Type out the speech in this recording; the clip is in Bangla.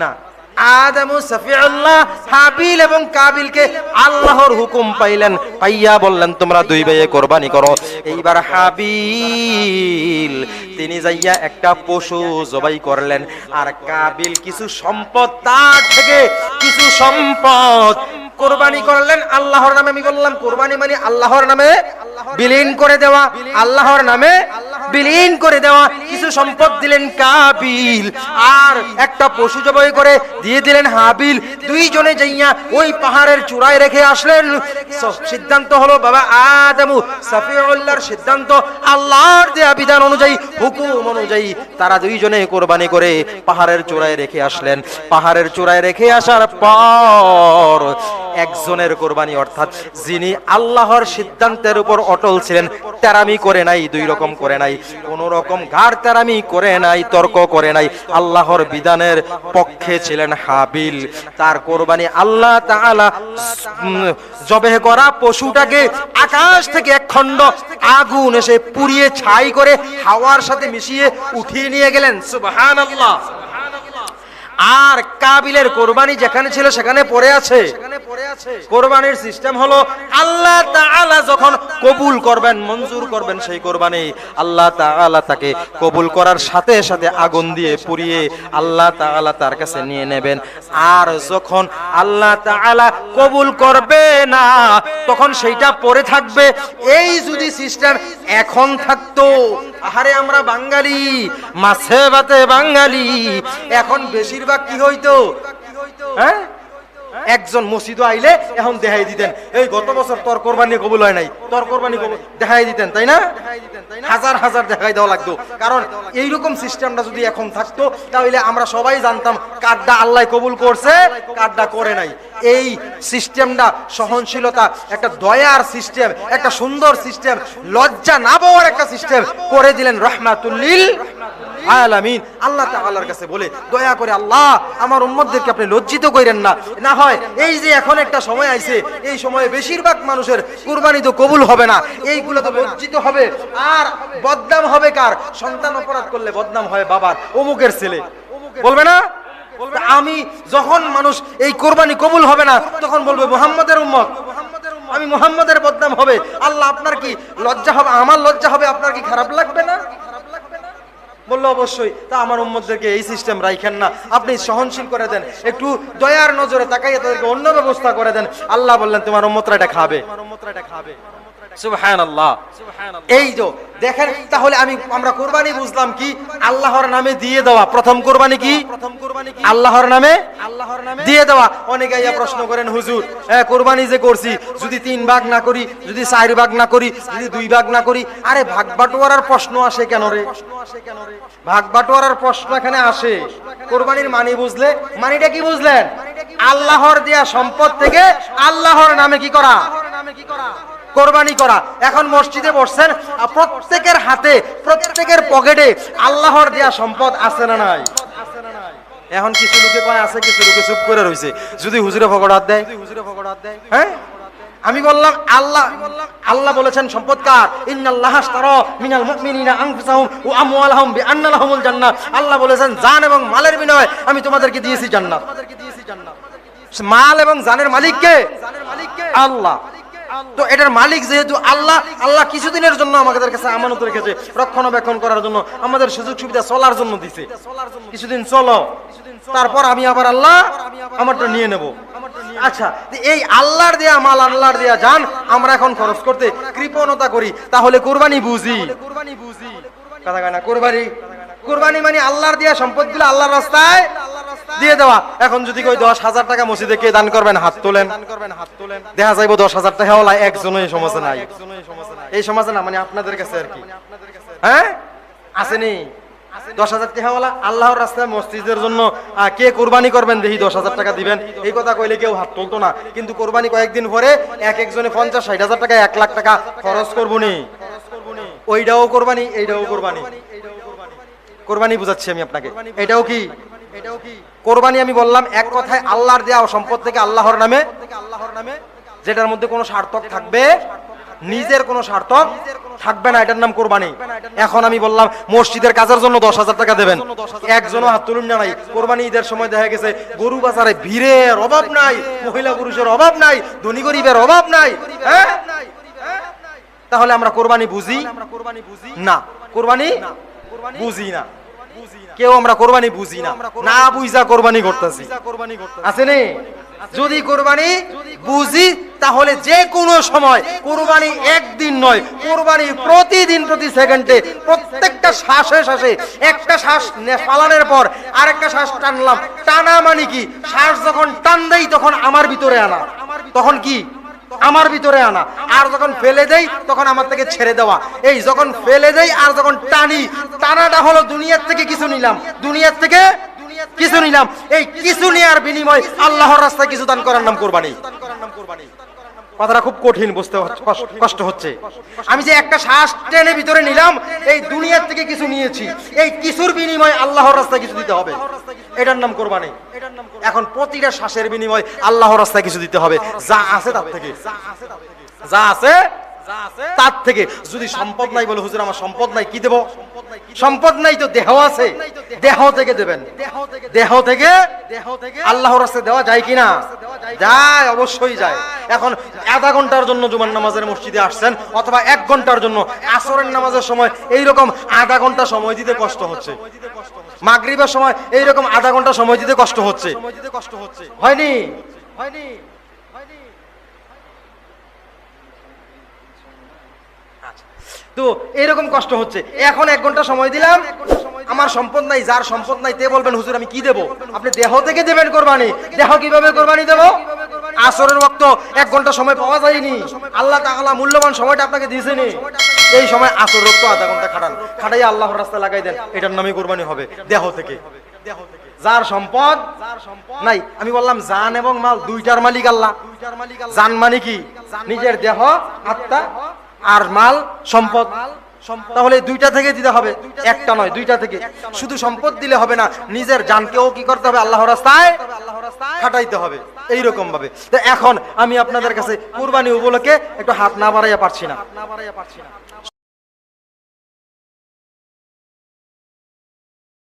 না, আদম সফিউল্লাহ হাবিল এবং কাবিলকে আল্লাহর হুকুম পাইলেন, পাইয়া বললেন তোমরা দুই ভাইয়ে কোরবানি করো। এইবার হাবিল তিনি যাইয়া একটা পশু জবাই করলেন, আর কাবিল কিছু সম্পদ, তার থেকে কিছু সম্পদ কোরবানি করলেন আল্লাহর নামে। আমি বললাম কোরবানি মানে আল্লাহর নামে বিলীন করে দেওয়া, আল্লাহর নামে বিলীন করে দেওয়া। কিছু সম্পদ দিলেন কাবিল, আর একটা পশু জবাই করে দিয়ে দিলেন হাবিল। দুইজনে যাইয়া ওই পাহাড়ের চূড়ায় রেখে আসলেন। সিদ্ধান্ত হলো বাবা আদম সফিউল্লাহর সিদ্ধান্ত, আল্লাহর দেয়া বিধান অনুযায়ী, হুকুম অনুযায়ী তারা দুইজনে কোরবানি করে পাহাড়ের চূড়ায় রেখে আসলেন। পাহাড়ের চূড়ায় রেখে আসার পর একজনের কোরবানি, অর্থাৎ যিনি আল্লাহর সিদ্ধান্তের উপর অটল ছিলেন, তেরামি করে নাই, দুই রকম করে নাই, কোন রকম ঘাড় তেরামি করে নাই, তর্ক করে নাই, আল্লাহর বিধানের পক্ষে ছিলেন হাবিল। তার কোরবানি আল্লাহ তাআলা জবেহ করা পশুটাকে আকাশ থেকে এক খণ্ড আগুন এসে পুড়িয়ে ছাই করে হাওয়ার সাথে মিশিয়ে উঠিয়ে নিয়ে গেলেন। সুবহানাল্লাহ। আর কাবিলের কোরবানি যেখানে ছিল সেখানে পড়ে আছে। কোরবানির সিস্টেম হলো আল্লাহ তাআলা যখন কবুল করবেন, মঞ্জুর করবেন সেই কোরবানি, আল্লাহ তাআলা তাকে কবুল করার সাথে সাথে আগুন দিয়ে পুড়িয়ে আল্লাহ তাআলা তার কাছে নিয়ে নেবেন। আর যখন আল্লাহ তাআলা কবুল করবে না, তখন সেইটা পড়ে থাকবে। এই যদি সিস্টেম এখন থাকতো, আহারে আমরা বাঙালি, মাছে ভাতে বাঙালি, এখন বেশিরভাগ কি হইতো, হ্যাঁ, একজন মসজিদে আইলে এখন দেখাই দিতেন, এই গত বছর তোর কোরবানি কবুল হয় নাই, তোর কোরবানি কবুল, দেখাই দিতেন, তাই না? হাজার হাজার দেখাই দেওয়া লাগতো। কারণ এইরকম সিস্টেমটা যদি এখন থাকতো, তাহলে আমরা সবাই জানতাম কারটা আল্লাহ কবুল করছে, কারটা করে নাই। এই সিস্টেমটা সহনশীলতা, একটা দয়ার সিস্টেম, একটা সুন্দর সিস্টেম, লজ্জা না পাওয়ার একটা সিস্টেম করে দিলেন রাহমাতুল লিল আলামিন। আল্লাহ তাআলার কাছে বলে, দয়া করে আল্লাহ আমার উম্মতদেরকে আপনি লজ্জিত করেন না। না হয় এই যে এখন একটা সময় আইছে, এই সময়ে বেশিরভাগ মানুষের কুরবানি তো কবুল হবে না, এইগুলো তো লজ্জিত হবে। আর বদনাম হবে কার? সন্তান অপরাধ করলে বদনাম হয় বাবার, অমুকের ছেলে বলবে না? আমি যখন মানুষ এই কোরবানি কবুল হবে না, তখন বলবে মুহাম্মাদের উম্মত, আমি মুহাম্মাদের বদনাম হবে। আল্লাহ আপনার কি লজ্জা হবে? আমার লজ্জা হবে, আপনার কি খারাপ লাগবে না? বললো অবশ্যই। তা আমার উম্মতদেরকে এই সিস্টেম রাখেন না, আপনি সহনশীল করে দেন, একটু দয়ার নজরে তাকাইয়ে তাদেরকে অন্য ব্যবস্থা করে দেন। আল্লাহ বললেন তোমার উম্মতরা এটা খাবে। সুবহানাল্লাহ। এই যে দেখেন, তাহলে আমরা কোরবানি বুঝলাম কি? আল্লাহর নামে দিয়ে দেওয়া। প্রথম কোরবানি কি? আল্লাহর নামে দিয়ে দেওয়া। অনেকে আইয়া প্রশ্ন করেন, হুজুর কোরবানি যে করছি, যদি 3 ভাগ না করি, যদি 4 ভাগ না করি, যদি 2 ভাগ না করি, আরে ভাগ বাটোয়ারার প্রশ্ন আসে কেন রে? ভাগ বাটোয়ারার প্রশ্ন এখানে আসে কোরবানির মানি বুঝলে। মানিটা কি বুঝলেন? আল্লাহর দেয়া সম্পদ থেকে আল্লাহর নামে কি করা? কোরবানি করা। এখন মসজিদে বসছেন, প্রত্যেকের হাতে, প্রত্যেকের পকেটে আল্লাহর দেয়া সম্পদ আছে না নাই? এখন কিছু লোকে কয় আছে, কিছু লোকে চুপ করে রইছে। যদি হুজুরে ফকড় হাত দেয়, হ্যাঁ, আমি বললাম আল্লাহ বলেছেন সম্পদ কার? ইন্নাল্লাহা আশতারা মিনাল মুমিনিনা আনফুসাহুম ওয়া আমওয়ালাহুম বিআন্না লাহুমুল জান্নাহ। আল্লাহ বলেছেন জান এবং মালের বিনিময়ে আমি তোমাদেরকে দিয়েছি জান্নাত। মাল এবং জানের মালিক কে? আল্লাহ। তো এটার মালিক যেহেতু আল্লাহ, আল্লাহ কিছুদিনের জন্য আমাদের কাছে আমানত রেখেছে, রক্ষণাবেক্ষণ করার জন্য, আমাদের সুযোগ সুবিধা চলার জন্য দিছে। কিছুদিন চলো, তারপর আমি আবার আল্লাহ আমারটা নিয়ে নেব। আচ্ছা, এই আল্লাহর দেয়া মাল, আল্লাহর দেয়া জান আমরা এখন খরচ করতে কৃপণতা করি, তাহলে কুরবানি বুঝি? কথা কয় না। কুরবানি মানে আল্লাহর দেয়া সম্পদগুলো আল্লাহর রাস্তায় দিয়ে দেওয়া। এখন যদি কই 10,000 টাকা মসজিদে কে দান করবেন, হাত তোলেন। দেখা যাইব 10,000 টাকা ওলা একজনও এই সমাজে নাই। এই সমাজে না, মানে আপনাদের কাছে আর কি, হ্যাঁ, আসেনি 10,000 টাকা ওলা আল্লাহর রাস্তায় মসজিদের জন্য কে কোরবানি করবেন দেখি 10,000 টাকা দিবেন, এই কথা কইলে কেউ হাত তুলতো না। কিন্তু কোরবানি কয়েকদিন পরে একজনে 50-60 হাজার টাকা, 1 লাখ টাকা খরচ করবো নি, ওইটাও কোরবানি, এইটাও কোরবানি। কোরবানি বুঝাচ্ছি আমি আপনাকে, এটাও কি কোরবানি? আমি বললাম এক কথায় আল্লাহর দেয়া সম্পদ থেকে আল্লাহর নামে, যেটার মধ্যে কোনো স্বার্থক থাকবে নিজের কোনো স্বার্থ থাকবে না, এটার নাম কোরবানি। এখন আমি বললাম মসজিদের কাজের জন্য 10,000 টাকা দেবেন, একজনও হাত তুলুন না। নাই কোরবানি ঈদের সময় দেখা গেছে গরু বাজারে ভিড়ের অভাব নাই, মহিলা পুরুষের অভাব নাই, ধনী গরিবের অভাব নাই। হ্যাঁ, তাহলে আমরা কোরবানি বুঝি না, কোরবানি বুঝি না, কেউ আমরা কোরবানি বুঝি না, না বুঝা কোরবানি করতেছি আসেনি। যদি কোরবানি বুঝি তাহলে যে কোনো সময় কোরবানি একদিন নয়, কোরবানি প্রতিদিন, প্রতি সেকেন্ডে, প্রত্যেকটা শ্বাসে শ্বাসে, একটা শ্বাস পালানোর পর আরেকটা শ্বাস টানলাম। টানা মানে কি? শ্বাস যখন টান দেই তখন আমার ভিতরে আনা, তখন কি আমার ভিতরে আনা, আর যখন ফেলে দেই তখন আমার থেকে ছেড়ে দেওয়া। এই যখন ফেলে দেই আর যখন টানি, টানাটা হলো দুনিয়ার থেকে কিছু নিলাম, দুনিয়ার থেকে কিছু নিলাম। এই কিছু নেওয়ার বিনিময় আল্লাহর রাস্তায় কিছু দান করার নাম কোরবানি। কথাটা খুব কঠিন, বুঝতে কষ্ট হচ্ছে। আমি যে একটা শ্বাস টেনে ভিতরে নিলাম, এই দুনিয়ার থেকে কিছু নিয়েছি, এই কিছুর বিনিময়ে আল্লাহর রাস্তায় কিছু দিতে হবে, এটার নাম কোরবানি। এখন প্রতিটা শ্বাসের বিনিময় আল্লাহর রাস্তায় কিছু দিতে হবে, যা আছে তার থেকে, যা আছে তার থেকে। যদি সম্পদ নাই, বলে হুজুর আমার সম্পদ নাই, কি দেব? সম্পদ নাই তো দেহ আছে, দেহ থেকে দেবেন। দেহ থেকে আল্লাহর রাস্তায় দেওয়া যায় কিনা? যায়, অবশ্যই যায়। এখন আধা ঘন্টার জন্য জুমার নামাজের মসজিদে আসছেন, অথবা 1 ঘন্টার জন্য আসরের নামাজের সময় এইরকম আধা ঘন্টা সময় দিতে কষ্ট হচ্ছে, মাগরিবের সময় এইরকম আধা ঘন্টা সময় দিতে কষ্ট হচ্ছে, হয়নি? তো এরকম কষ্ট হচ্ছে। এখন 1 ঘন্টা সময় দিলাম, আমার সম্পদ নাই, যার সম্পদ নাই তে বলবেন হুজুর আমি কি দেব? আপনি দেহ থেকে দেবেন কোরবানি। দেহ কিভাবে কোরবানি দেব? আসরের ওয়াক্ত 1 ঘন্টা সময় পাওয়া যায়নি, আল্লাহ তাআলা মূল্যবান সময়টা আপনাকে দিয়েছেন, এই সময় আসর ওয়াক্ত আধা ঘন্টা খাটান, খাটাই আল্লাহর রাস্তায় লাগাই দেন, এটার নামই কোরবানি হবে। দেহ থেকে। যার সম্পদ নাই, আমি বললাম জান এবং মাল দুইটার মালিক আল্লাহ। জান মানে কি? নিজের দেহ, আত্মা, আর মাল সম্পদ। তাহলে দুইটা থেকে দিতে হবে, একটা নয়, দুইটা থেকে। শুধু সম্পদ দিলে হবে না, নিজের জানকেও কি করতে হবে? আল্লাহর রাস্তায় খাটাইতে হবে, এইরকম ভাবে। এখন আমি আপনাদের কাছে কুরবানি উপলক্ষে একটু হাত না বাড়াইয়া পারছি না,